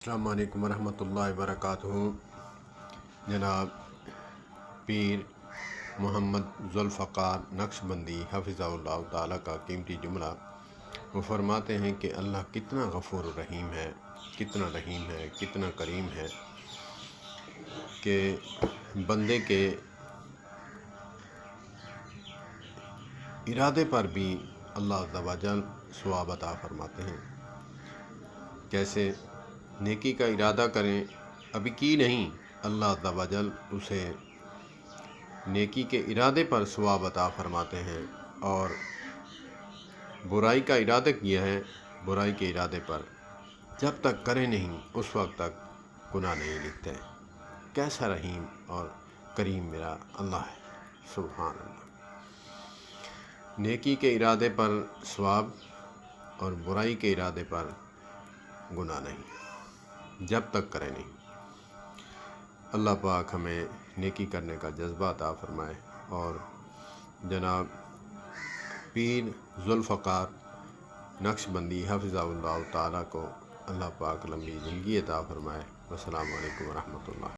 السلام علیکم ورحمۃ اللہ وبرکاتہ۔ جناب پیر محمد ذوالفقار نقشبندی حفظہ اللہ تعالیٰ کا قیمتی جملہ، وہ فرماتے ہیں کہ اللہ کتنا غفور الرحیم ہے، کتنا رحیم ہے، کتنا کریم ہے کہ بندے کے ارادے پر بھی اللہ عز و جل ثواب عطا فرماتے ہیں۔ کیسے؟ نیکی کا ارادہ کریں، ابھی کی نہیں، اللہ عز و جل اسے نیکی کے ارادے پر ثواب عطا فرماتے ہیں، اور برائی کا ارادہ کیا ہے، برائی کے ارادے پر جب تک کرے نہیں اس وقت تک گناہ نہیں لکھتے۔ کیسا رحیم اور کریم میرا اللہ ہے، سبحان اللہ۔ نیکی کے ارادے پر ثواب اور برائی کے ارادے پر گناہ نہیں، جب تک کرے نہیں۔ اللہ پاک ہمیں نیکی کرنے کا جذبہ عطا فرمائے، اور جناب پیر ذوالفقار نقشبندی حفظہ اللہ تعالیٰ کو اللہ پاک لمبی زندگی عطا فرمائے۔ السلام علیکم ورحمۃ اللہ۔